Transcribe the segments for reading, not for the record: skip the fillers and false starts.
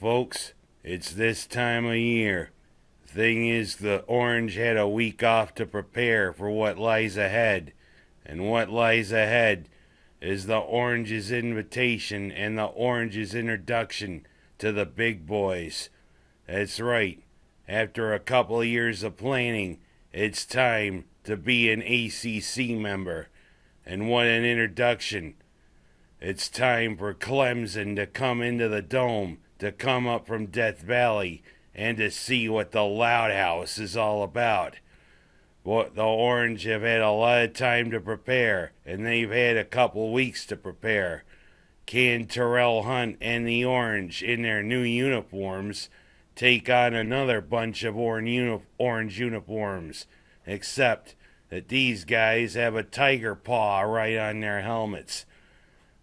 folks, it's this time of year. Thing is, the Orange had a week off to prepare for what lies ahead. And what lies ahead is the Orange's invitation and the Orange's introduction to the big boys. That's right. After a couple of years of planning, it's time to be an ACC member. And what an introduction. It's time for Clemson to come into the Dome, to come up from Death Valley, and to see what the Loud House is all about. Well, the Orange have had a lot of time to prepare, and they've had a couple weeks to prepare. Can Terrell Hunt and the Orange, in their new uniforms, take on another bunch of orange uniforms? Except that these guys have a tiger paw right on their helmets.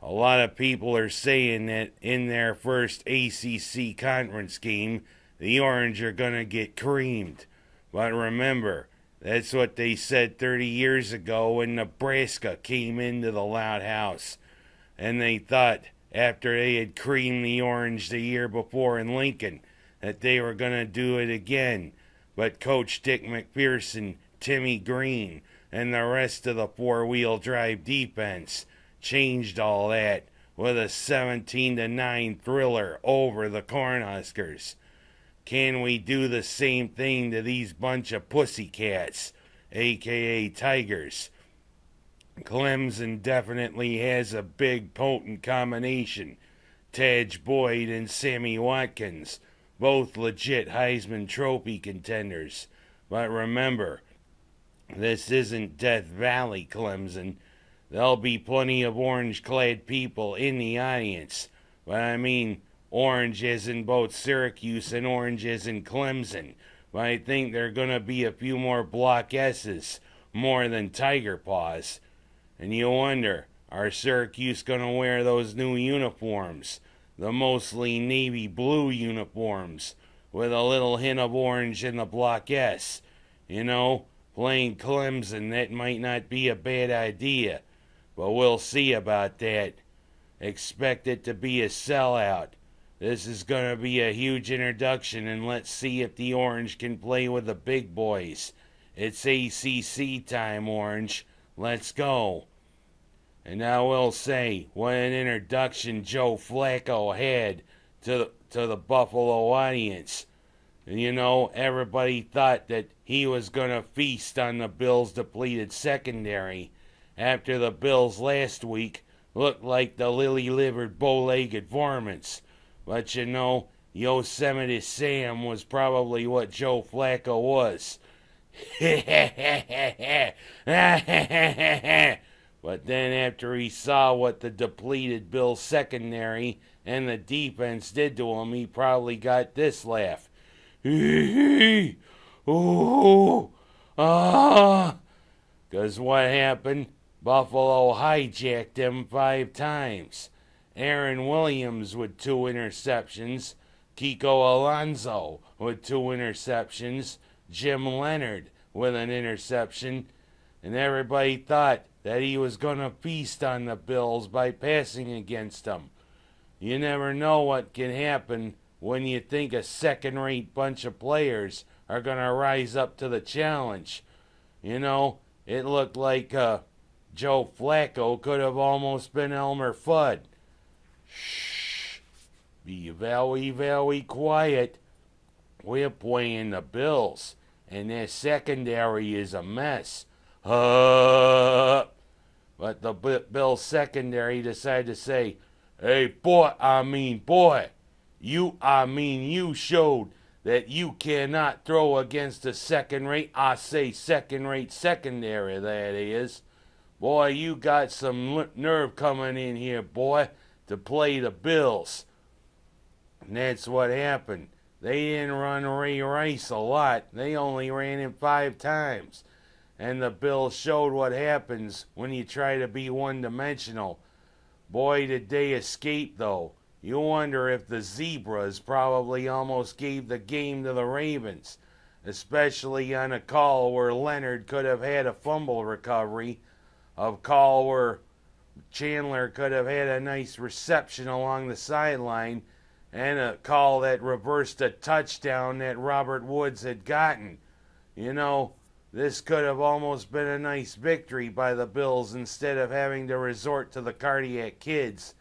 A lot of people are saying that in their first ACC conference game, the Orange are going to get creamed. But remember, that's what they said 30 years ago when Nebraska came into the Loud House. And they thought, after they had creamed the Orange the year before in Lincoln, that they were going to do it again. But Coach Dick McPherson, Timmy Green, and the rest of the four-wheel drive defense changed all that with a 17-9 thriller over the Cornhuskers. Can we do the same thing to these bunch of pussycats, aka Tigers? Clemson definitely has a big, potent combination. Taj Boyd and Sammy Watkins, both legit Heisman Trophy contenders. But remember, this isn't Death Valley Clemson. There'll be plenty of orange-clad people in the audience. But I mean, orange as in both Syracuse and orange as in Clemson. But I think there are going to be a few more block S's, more than tiger paws. And you wonder, are Syracuse going to wear those new uniforms? The mostly navy blue uniforms, with a little hint of orange in the block S. You know, playing Clemson, that might not be a bad idea. But we'll see about that. Expect it to be a sellout. This is going to be a huge introduction, and let's see if the Orange can play with the big boys. It's ACC time, Orange. Let's go. And I will say, what an introduction Joe Flacco had to the Buffalo audience. You know, everybody thought that he was going to feast on the Bills' depleted secondary after the Bills last week looked like the lily-livered, bow-legged varmints. But you know, Yosemite Sam was probably what Joe Flacco was. But then after he saw what the depleted Bills secondary and the defense did to him, he probably got this laugh. Ooh, ah. 'Cause what happened? Buffalo hijacked him 5 times. Aaron Williams with 2 interceptions. Kiko Alonso with 2 interceptions. Jim Leonard with an interception. And everybody thought that he was going to feast on the Bills by passing against them. You never know what can happen when you think a second-rate bunch of players are going to rise up to the challenge. You know, it looked like Joe Flacco could have almost been Elmer Fudd. Shh. Be very, very quiet. We're playing the Bills, and their secondary is a mess. But the Bills secondary decided to say, hey, boy, you showed that you cannot throw against a second-rate, second-rate secondary, that is. Boy, you got some nerve coming in here, boy, to play the Bills. And that's what happened. They didn't run Ray Rice a lot. They only ran him 5 times. And the Bills showed what happens when you try to be one-dimensional. Boy, did they escape, though. You wonder if the Zebras probably almost gave the game to the Ravens, especially on a call where Leonard could have had a fumble recovery, a call where Chandler could have had a nice reception along the sideline, and a call that reversed a touchdown that Robert Woods had gotten. You know, this could have almost been a nice victory by the Bills instead of having to resort to the cardiac kids.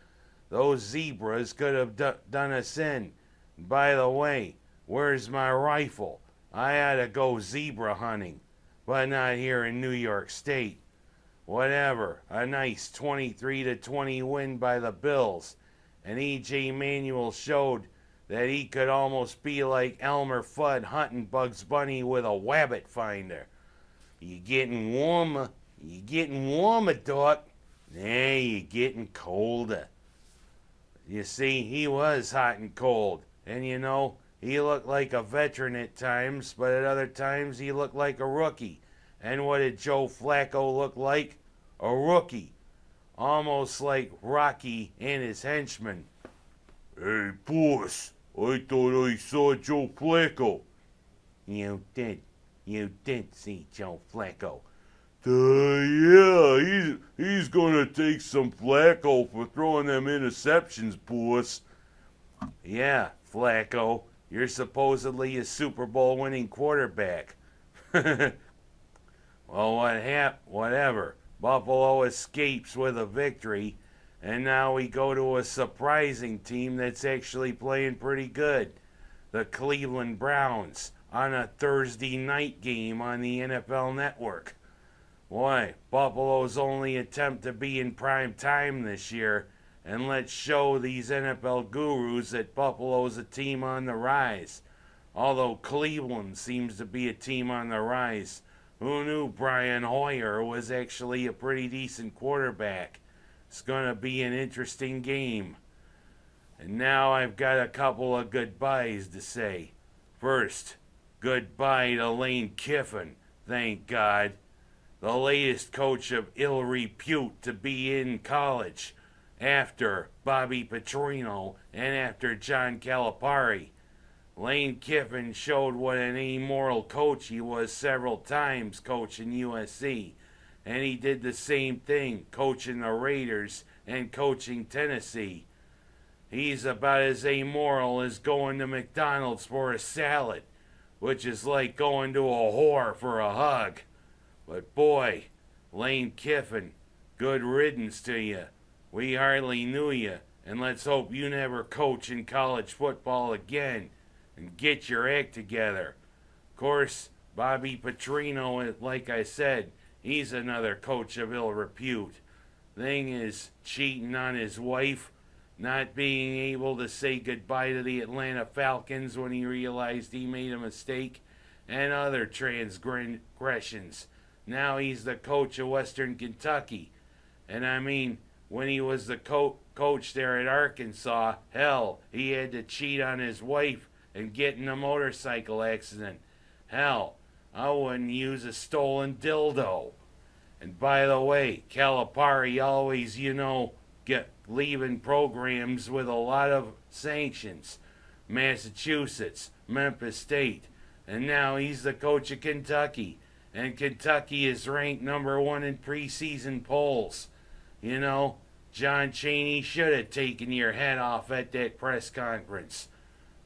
Those zebras could have done us in. By the way, where's my rifle? I had to go zebra hunting, but not here in New York State. Whatever, a nice 23-20 win by the Bills, and E.J. Manuel showed that he could almost be like Elmer Fudd hunting Bugs Bunny with a wabbit finder. You getting warmer, Doc. Nah, you getting colder. You see, he was hot and cold, and you know, he looked like a veteran at times, but at other times he looked like a rookie. And what did Joe Flacco look like? A rookie. Almost like Rocky and his henchmen. Hey, boss, I thought I saw Joe Flacco. You did see Joe Flacco. Yeah, he's gonna take some Flacco for throwing them interceptions, boss. Yeah, Flacco, you're supposedly a Super Bowl winning quarterback. Well, whatever. Buffalo escapes with a victory, and now we go to a surprising team that's actually playing pretty good. The Cleveland Browns on a Thursday night game on the NFL Network. Boy, Buffalo's only attempt to be in prime time this year, and let's show these NFL gurus that Buffalo's a team on the rise. Although Cleveland seems to be a team on the rise. Who knew Brian Hoyer was actually a pretty decent quarterback? It's going to be an interesting game. And now I've got a couple of goodbyes to say. First, goodbye to Lane Kiffin, thank God. The latest coach of ill repute to be in college, after Bobby Petrino and after John Calipari. Lane Kiffin showed what an amoral coach he was several times coaching USC, and he did the same thing coaching the Raiders and coaching Tennessee. He's about as amoral as going to McDonald's for a salad, which is like going to a whore for a hug. But boy, Lane Kiffin, good riddance to you. We hardly knew you, and let's hope you never coach in college football again and get your act together. Of course, Bobby Petrino, like I said, he's another coach of ill repute. Thing is, cheating on his wife, not being able to say goodbye to the Atlanta Falcons when he realized he made a mistake, and other transgressions. Now he's the coach of Western Kentucky. And I mean, when he was the coach there at Arkansas, hell, he had to cheat on his wife and get in a motorcycle accident. Hell, I wouldn't use a stolen dildo. And by the way, Calipari always, get leaving programs with a lot of sanctions. Massachusetts, Memphis State, and now he's the coach of Kentucky. And Kentucky is ranked #1 in preseason polls. John Chaney should have taken your head off at that press conference.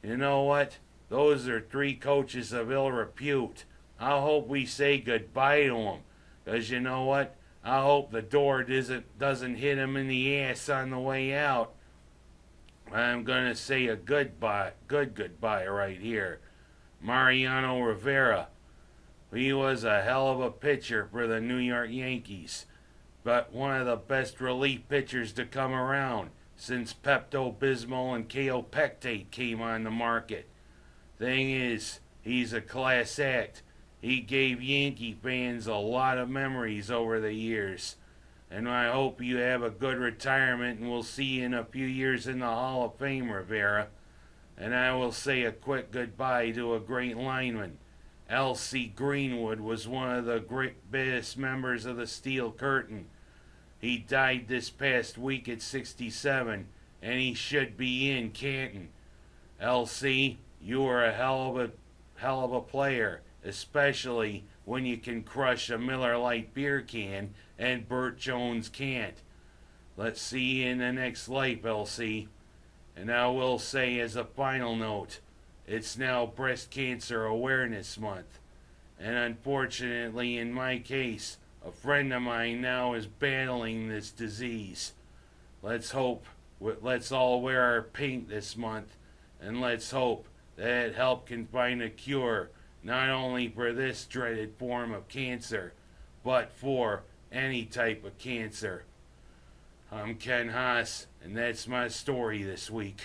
You know what? Those are 3 coaches of ill repute. I hope we say goodbye to them. Because you know what? I hope the door doesn't hit him in the ass on the way out. I'm going to say a good goodbye right here. Mariano Rivera. He was a hell of a pitcher for the New York Yankees, but one of the best relief pitchers to come around since Pepto-Bismol and Kaopectate came on the market. Thing is, he's a class act. He gave Yankee fans a lot of memories over the years, and I hope you have a good retirement and we'll see you in a few years in the Hall of Fame, Rivera. And I will say a quick goodbye to a great lineman. L.C. Greenwood was one of the greatest members of the Steel Curtain. He died this past week at 67, and he should be in Canton. L.C., you are a hell of a player, especially when you can crush a Miller Lite beer can and Burt Jones can't. Let's see you in the next life, L.C. And I will say as a final note, it's now Breast Cancer Awareness Month. And unfortunately, in my case, a friend of mine now is battling this disease. Let's all wear our pink this month, and let's hope that help can find a cure, not only for this dreaded form of cancer, but for any type of cancer. I'm Ken Haas, and that's my story this week.